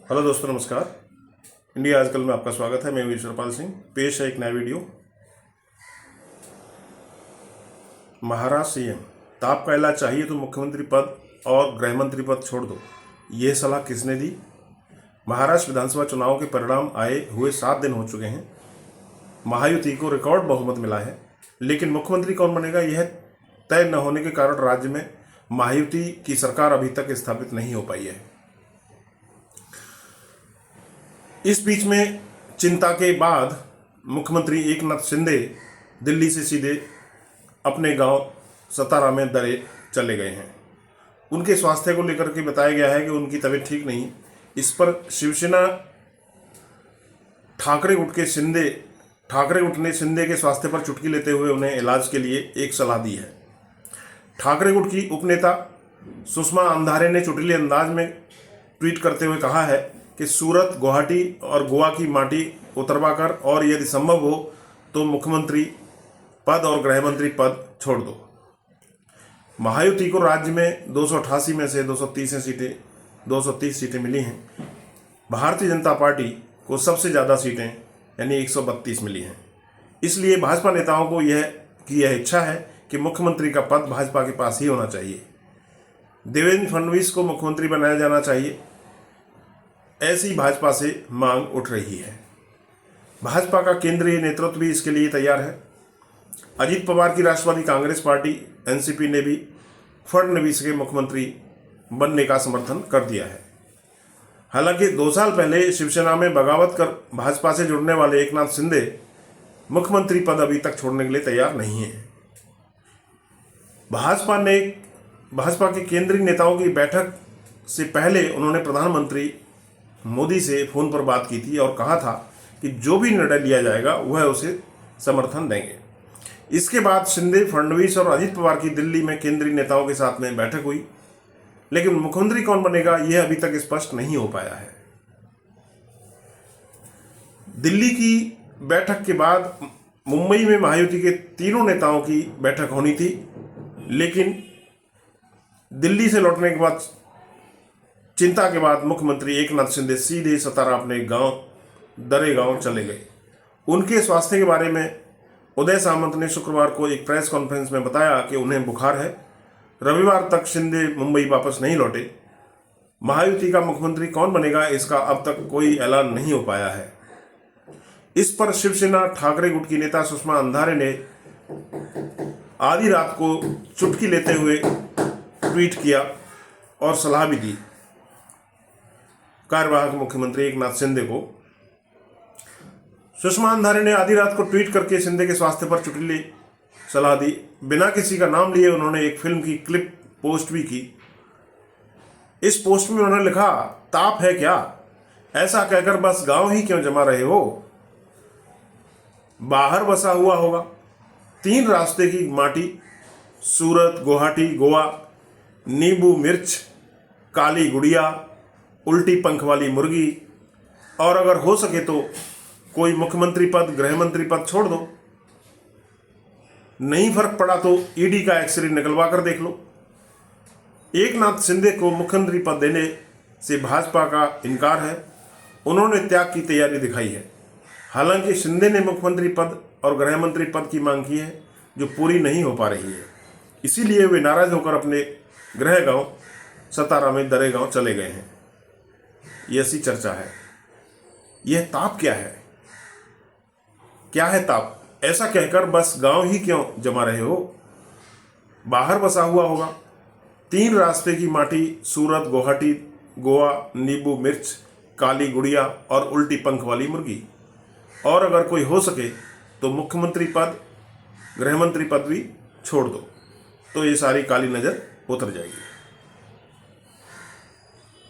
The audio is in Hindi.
हेलो दोस्तों, नमस्कार। इंडिया आजकल में आपका स्वागत है। मैं ईश्वरपाल सिंह। पेश है एक नया वीडियो। महाराष्ट्र सीएम, ताप का इलाज चाहिए तो मुख्यमंत्री पद और गृह मंत्री पद छोड़ दो, यह सलाह किसने दी? महाराष्ट्र विधानसभा चुनाव के परिणाम आए हुए 7 दिन हो चुके हैं। महायुति को रिकॉर्ड बहुमत मिला है, लेकिन मुख्यमंत्री कौन बनेगा यह तय न होने के कारण राज्य में महायुति की सरकार अभी तक स्थापित नहीं हो पाई है। इस बीच में चिंता के बाद मुख्यमंत्री एकनाथ शिंदे दिल्ली से सीधे अपने गांव सतारा में दरे चले गए हैं। उनके स्वास्थ्य को लेकर के बताया गया है कि उनकी तबीयत ठीक नहीं। इस पर शिवसेना ठाकरे गुट ने शिंदे के स्वास्थ्य पर चुटकी लेते हुए उन्हें इलाज के लिए एक सलाह दी है। ठाकरे गुट की उपनेता सुषमा अंधारे ने चुटकुले अंदाज में ट्वीट करते हुए कहा है कि सूरत, गुवाहाटी और गोवा की माटी उतरवाकर और यदि संभव हो तो मुख्यमंत्री पद और गृह मंत्री पद छोड़ दो। महायुति को राज्य में 288 में से 230 सीटें मिली हैं। भारतीय जनता पार्टी को सबसे ज़्यादा सीटें यानी 132 मिली हैं। इसलिए भाजपा नेताओं को यह इच्छा है कि मुख्यमंत्री का पद भाजपा के पास ही होना चाहिए। देवेंद्र फडणवीस को मुख्यमंत्री बनाया जाना चाहिए, ऐसी भाजपा से मांग उठ रही है। भाजपा का केंद्रीय नेतृत्व भी इसके लिए तैयार है। अजीत पवार की राष्ट्रवादी कांग्रेस पार्टी एनसीपी ने भी फडणवीस के मुख्यमंत्री बनने का समर्थन कर दिया है। हालांकि 2 साल पहले शिवसेना में बगावत कर भाजपा से जुड़ने वाले एकनाथ शिंदे मुख्यमंत्री पद अभी तक छोड़ने के लिए तैयार नहीं है। भाजपा के केंद्रीय नेताओं की बैठक से पहले उन्होंने प्रधानमंत्री मोदी से फोन पर बात की थी और कहा था कि जो भी निर्णय लिया जाएगा वह उसे समर्थन देंगे। इसके बाद शिंदे, फडणवीस और अजीत पवार की दिल्ली में केंद्रीय नेताओं के साथ में बैठक हुई, लेकिन मुख्यमंत्री कौन बनेगा यह अभी तक स्पष्ट नहीं हो पाया है। दिल्ली की बैठक के बाद मुंबई में महायुति के तीनों नेताओं की बैठक होनी थी, लेकिन दिल्ली से लौटने के बाद चिंता के बाद मुख्यमंत्री एकनाथ शिंदे सीधे सतारा अपने दरे गांव चले गए। उनके स्वास्थ्य के बारे में उदय सामंत ने शुक्रवार को एक प्रेस कॉन्फ्रेंस में बताया कि उन्हें बुखार है। रविवार तक शिंदे मुंबई वापस नहीं लौटे। महायुति का मुख्यमंत्री कौन बनेगा इसका अब तक कोई ऐलान नहीं हो पाया है। इस पर शिवसेना ठाकरे गुट की नेता सुषमा अंधारे ने आधी रात को चुटकी लेते हुए ट्वीट किया और सलाह भी दी कार्यवाहक मुख्यमंत्री एकनाथ शिंदे को। सुषमा अंधारे ने आधी रात को ट्वीट करके शिंदे के स्वास्थ्य पर चुटकुली सलाह दी। बिना किसी का नाम लिए उन्होंने एक फिल्म की क्लिप पोस्ट भी की। इस पोस्ट में उन्होंने लिखा, ताप है क्या? ऐसा कहकर बस गांव ही क्यों जमा रहे हो? बाहर बसा हुआ होगा। 3 रास्ते की माटी, सूरत, गुवाहाटी, गोवा, नींबू मिर्च, काली गुड़िया, उल्टी पंख वाली मुर्गी, और अगर हो सके तो कोई मुख्यमंत्री पद, गृह मंत्री पद छोड़ दो। नहीं फर्क पड़ा तो ईडी का एक्सरे निकलवा कर देख लो। एकनाथ शिंदे को मुख्यमंत्री पद देने से भाजपा का इनकार है। उन्होंने त्याग की तैयारी दिखाई है। हालांकि शिंदे ने मुख्यमंत्री पद और गृह मंत्री पद की मांग की है, जो पूरी नहीं हो पा रही है। इसीलिए वे नाराज होकर अपने गृह गांव सतारा में दरे गांव चले गए हैं। ये ऐसी चर्चा है। यह ताप क्या है? क्या है ताप? ऐसा कहकर बस गांव ही क्यों जमा रहे हो? बाहर बसा हुआ होगा। 3 रास्ते की माटी, सूरत, गुवाहाटी, गोवा, नींबू मिर्च, काली गुड़िया और उल्टी पंख वाली मुर्गी, और अगर कोई हो सके तो मुख्यमंत्री पद, गृह मंत्री पद भी छोड़ दो, तो ये सारी काली नजर उतर जाएगी।